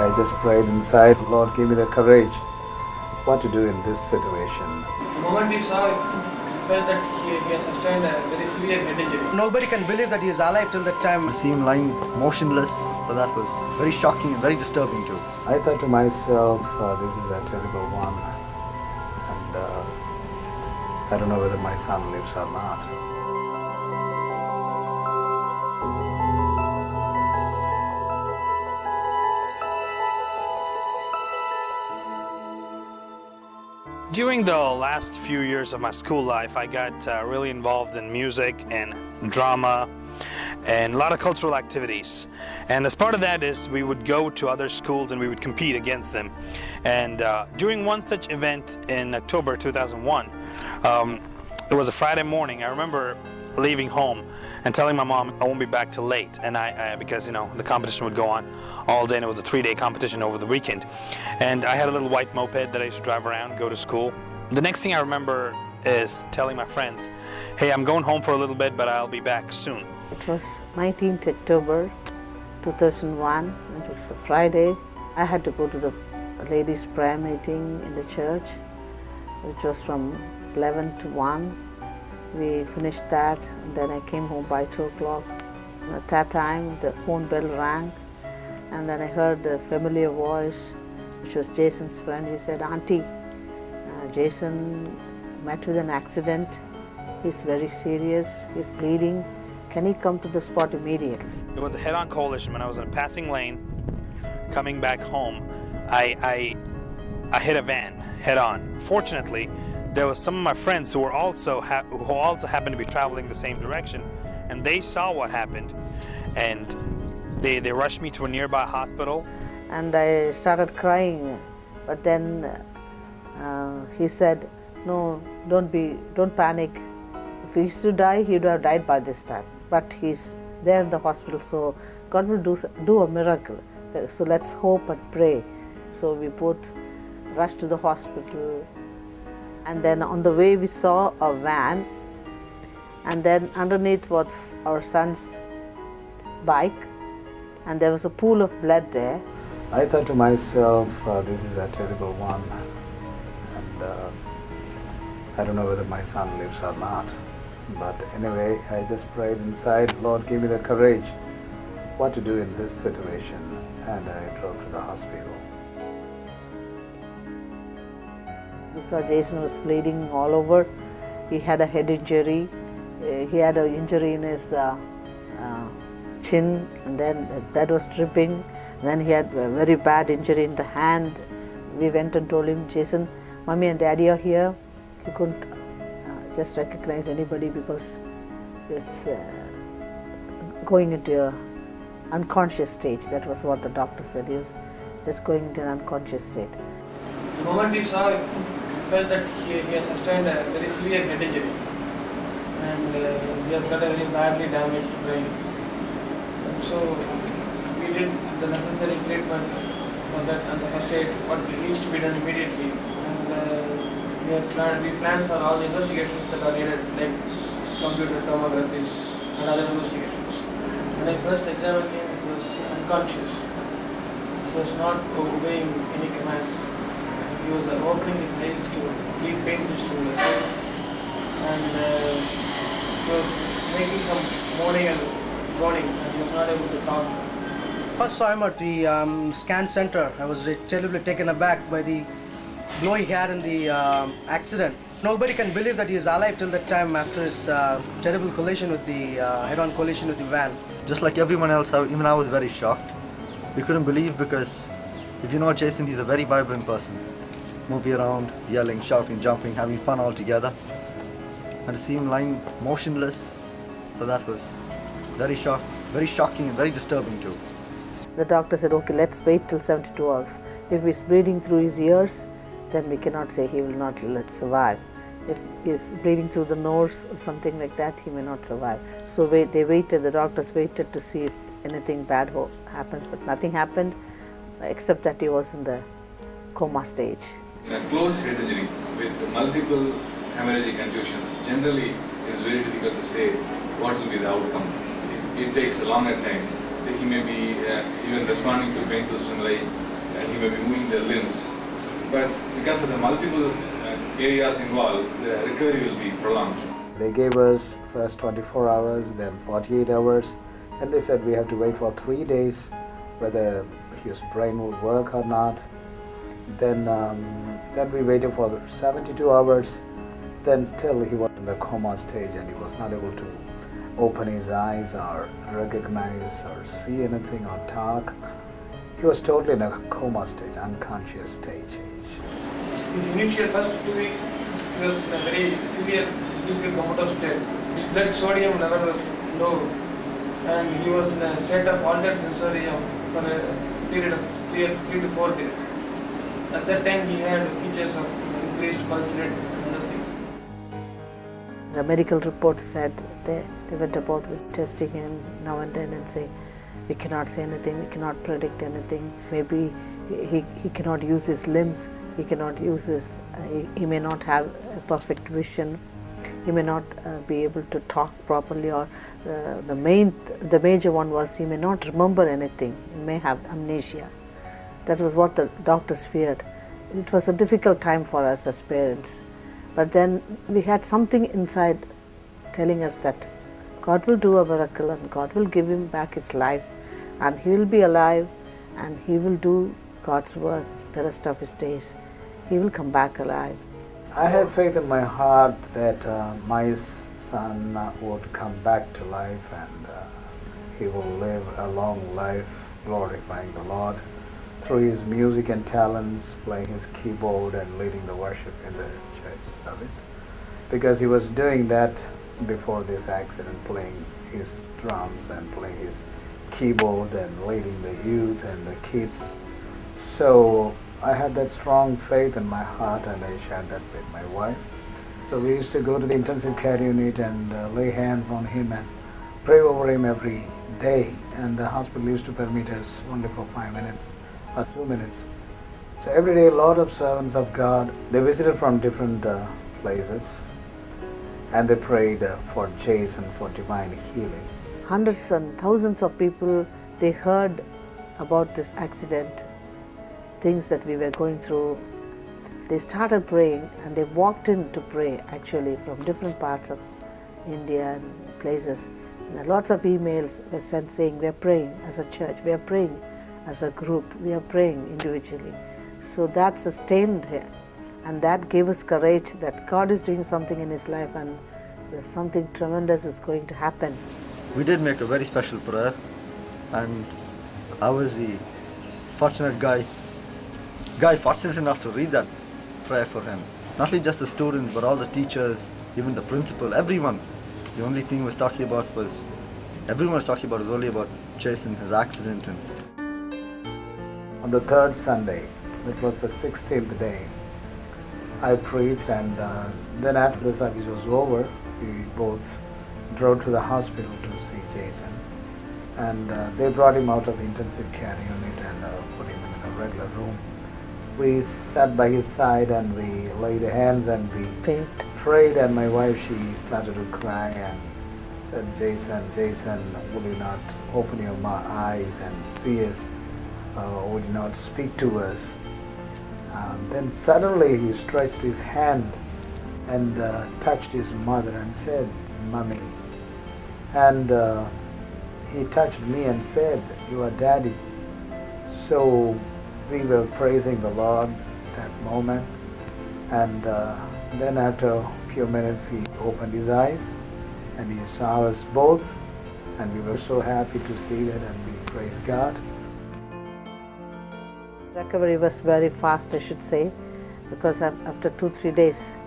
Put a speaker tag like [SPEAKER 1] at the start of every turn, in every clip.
[SPEAKER 1] I just prayed inside, Lord, give me the courage what to do in this situation.
[SPEAKER 2] The moment we saw, we felt that he has sustained a very severe head injury.
[SPEAKER 3] Nobody can believe that he is alive till that time.
[SPEAKER 4] I see him lying motionless, so that was very shocking and very disturbing too.
[SPEAKER 1] I thought to myself, this is a terrible one, and I don't know whether my son lives or not.
[SPEAKER 5] During the last few years of my school life, I got really involved in music and drama and a lot of cultural activities. And as part of that is we would go to other schools and we would compete against them. And during one such event in October 2001, it was a Friday morning. I remember leaving home and telling my mom I won't be back till late, and because the competition would go on all day, and it was a 3-day competition over the weekend. And I had a little white moped that I used to drive around, go to school. The next thing I remember is telling my friends, hey, I'm going home for a little bit, but I'll be back soon.
[SPEAKER 6] It was 19th October 2001. It was a Friday. I had to go to the ladies' prayer meeting in the church, which was from 11 to 1. We finished that, and then I came home by 2 o'clock. At that time, the phone bell rang, and then I heard the familiar voice, which was Jason's friend. He said, Auntie, Jason met with an accident. He's very serious. He's bleeding. Can he come to the spot immediately?
[SPEAKER 5] It was a head-on collision. When I was in a passing lane, coming back home, I hit a van head-on. Fortunately, there was some of my friends who also happened to be traveling the same direction, and they saw what happened, and they rushed me to a nearby hospital.
[SPEAKER 6] And I started crying, but then he said, no, don't panic. If he used to die, he would have died by this time. But he's there in the hospital, so God will do a miracle. So let's hope and pray. So we both rushed to the hospital. And then on the way we saw a van, and then underneath was our son's bike, and there was a pool of blood there.
[SPEAKER 1] I thought to myself, this is a terrible one, and I don't know whether my son lives or not. But anyway, I just prayed inside, Lord, give me the courage what to do in this situation, and I drove to the hospital. We saw Jason was bleeding all over. He had a head injury. He had an injury in his chin, and then the blood was dripping. And then he had a very bad injury in the hand. We went and told him, Jason, Mommy and Daddy are here. He couldn't just recognize anybody because he was going into an unconscious stage. That was what the doctor said. He was just going into an unconscious state.
[SPEAKER 2] The moment we saw, we felt that he has sustained a very severe head injury, and he has got a very badly damaged brain. And so we did the necessary treatment for that, and the first aid what needs to be done immediately. And we planned for all the investigations that are needed, like computer tomography and other investigations. When I first examined him, he was unconscious. He was not obeying any commands. He was opening his eyes to deep painful stimulus, and he was making some moaning and groaning, and he was not able to talk.
[SPEAKER 3] First saw him at the scan center. I was terribly taken aback by the blow he had in the accident. Nobody can believe that he is alive till that time after his terrible collision with the head-on collision with the van.
[SPEAKER 4] Just like everyone else, even I was very shocked. We couldn't believe, because if you know Jason, he's a very vibrant person. Moving around, yelling, shouting, jumping, having fun all together. And to see him lying motionless, so that was very shocking and very disturbing too.
[SPEAKER 6] The doctor said, okay, let's wait till 72 hours. If he's bleeding through his ears, then we cannot say he will not survive. If he's bleeding through the nose or something like that, he may not survive. So they waited, the doctors waited to see if anything bad happens, but nothing happened except that he was in the coma stage.
[SPEAKER 7] In a close head injury with multiple hemorrhagic contusions, generally it is very difficult to say what will be the outcome. It takes a longer time. He may be even responding to painful stimuli he may be moving the limbs, but because of the multiple areas involved, the recovery will be prolonged.
[SPEAKER 8] They gave us first 24 hours, then 48 hours, and they said we have to wait for 3 days whether his brain will work or not. Then we waited for 72 hours. Then still he was in the coma stage and he was not able to open his eyes or recognize or see anything or talk. He was totally in a coma stage, unconscious stage.
[SPEAKER 2] His initial first 2 weeks, he was in a very severe, deeply comatose state. His blood sodium level was low, and he was in a state of altered sensorium for a period of 3 to 4 days. At that time, he had features of increased pulse rate and other things.
[SPEAKER 6] The medical report said they went about with testing him now and then and say, we cannot say anything, we cannot predict anything. Maybe he cannot use his limbs, he cannot use his, he may not have a perfect vision, he may not be able to talk properly, or the major one was he may not remember anything, he may have amnesia. That was what the doctors feared. It was a difficult time for us as parents. But then we had something inside telling us that God will do a miracle and God will give him back his life and he will be alive and he will do God's work the rest of his days. He will come back alive.
[SPEAKER 8] I had faith in my heart that my son would come back to life and he will live a long life glorifying the Lord through his music and talents, playing his keyboard and leading the worship in the church service. Because he was doing that before this accident, playing his drums and playing his keyboard and leading the youth and the kids. So I had that strong faith in my heart and I shared that with my wife. So we used to go to the intensive care unit and lay hands on him and pray over him every day. And the hospital used to permit us only for 5 minutes or 2 minutes. So every day a lot of servants of God, they visited from different places and they prayed for Jason for divine healing.
[SPEAKER 6] Hundreds and thousands of people, they heard about this accident, things that we were going through. They started praying and they walked in to pray actually from different parts of India and places. And lots of emails were sent saying, we are praying as a church, we are praying as a group, we are praying individually. So that sustained him and that gave us courage that God is doing something in his life and there's something tremendous is going to happen.
[SPEAKER 4] We did make a very special prayer, and I was the fortunate guy fortunate enough to read that prayer for him. Not only just the students, but all the teachers, even the principal, everyone. The only thing everyone was talking about was only about Jason, his accident.
[SPEAKER 8] On the third Sunday, which was the 16th day, I preached, and then after the service was over, we both drove to the hospital to see Jason. And they brought him out of the intensive care unit and put him in a regular room. We sat by his side and we laid hands and we prayed, and my wife, she started to cry and said, Jason, will you not open your eyes and see us? Would you not speak to us? Then suddenly he stretched his hand and touched his mother and said, Mommy. And he touched me and said, you are Daddy. So we were praising the Lord that moment. And then after a few minutes he opened his eyes and he saw us both, and we were so happy to see that, and we praised God.
[SPEAKER 6] Recovery was very fast, I should say, because after 2-3 days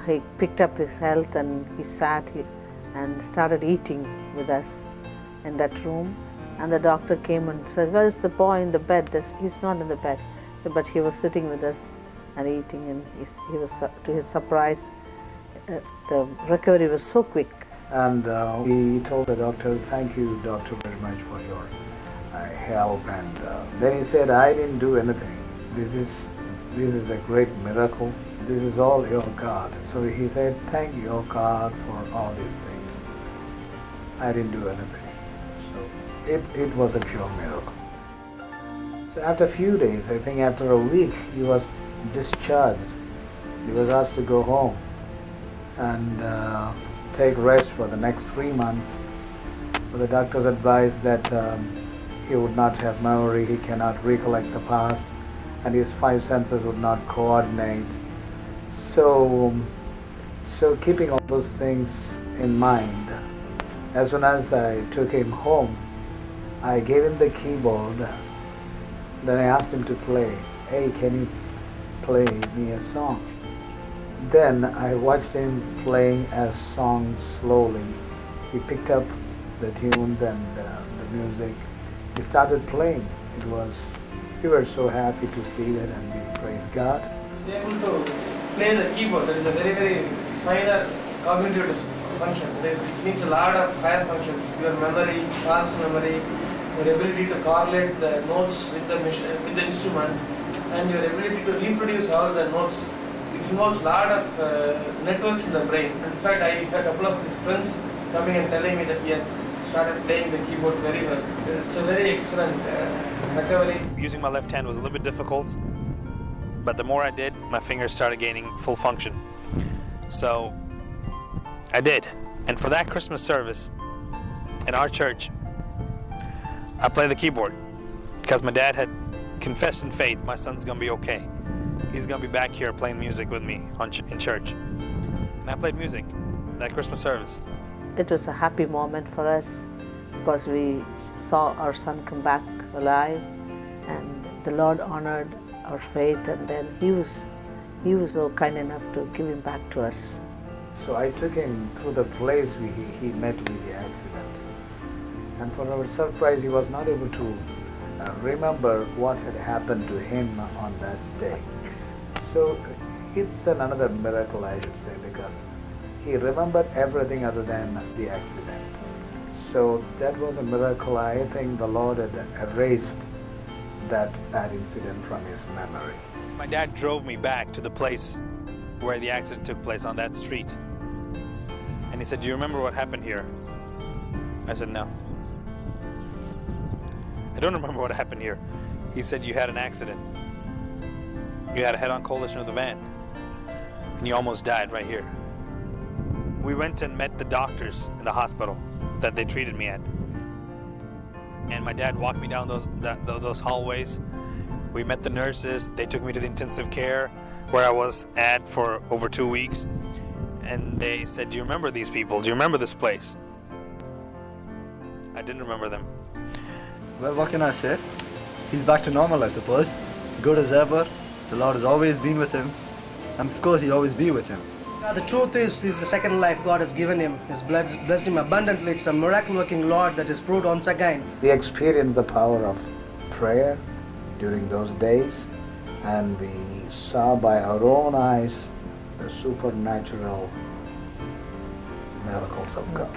[SPEAKER 6] he picked up his health and he sat and started eating with us in that room. And the doctor came and said, where is the boy in the bed? He's not in the bed. But he was sitting with us and eating, and he was, to his surprise, the recovery was so quick.
[SPEAKER 8] And he told the doctor, thank you, doctor, very much for your help. And then he said, I didn't do anything. This is a great miracle. This is all your God. So he said, thank you, oh God, for all these things. I didn't do anything. So it was a pure miracle. So after a few days, I think after a week, he was discharged. He was asked to go home and take rest for the next 3 months. But the doctors advised that he would not have memory, he cannot recollect the past, and his 5 senses would not coordinate. So keeping all those things in mind, as soon as I took him home, I gave him the keyboard. Then I asked him to play. Hey, can you play me a song? Then I watched him playing a song slowly. He picked up the tunes and the music. He started playing. We were so happy to see that, and we praise God.
[SPEAKER 2] Be able to play the keyboard, that is a very, very finer cognitive function. It needs a lot of higher functions. Your memory, past memory, your ability to correlate the notes with the instrument, and your ability to reproduce all the notes. It involves a lot of networks in the brain. In fact, I had a couple of his friends coming and telling me that he has started playing the keyboard very well. It's a very excellent recovery.
[SPEAKER 5] Using my left hand was a little bit difficult, but the more I did, my fingers started gaining full function. So I did. And for that Christmas service in our church, I played the keyboard because my dad had confessed in faith, my son's going to be okay. He's going to be back here playing music with me in church. And I played music that Christmas service.
[SPEAKER 6] It was a happy moment for us because we saw our son come back alive, and the Lord honored our faith, and then he was so kind enough to give him back to us.
[SPEAKER 8] So I took him through the place he met with the accident. And for our surprise, he was not able to remember what had happened to him on that day.
[SPEAKER 6] Yes.
[SPEAKER 8] So it's another miracle, I should say, because he remembered everything other than the accident. So that was a miracle. I think the Lord had erased that bad incident from his memory.
[SPEAKER 5] My dad drove me back to the place where the accident took place on that street. And he said, "Do you remember what happened here?" I said, "No. I don't remember what happened here." He said, "You had an accident. You had a head-on collision with a van. And you almost died right here." We went and met the doctors in the hospital that they treated me at. And my dad walked me down those hallways. We met the nurses. They took me to the intensive care where I was at for over 2 weeks. And they said, "Do you remember these people? Do you remember this place?" I didn't remember them.
[SPEAKER 4] Well, what can I say? He's back to normal, I suppose. Good as ever. The Lord has always been with him. And of course, he'll always be with him.
[SPEAKER 3] The truth is the second life God has given him. He's blessed him abundantly. It's a miracle-working Lord that is proved once again.
[SPEAKER 8] We experienced the power of prayer during those days, and we saw by our own eyes the supernatural miracles of God.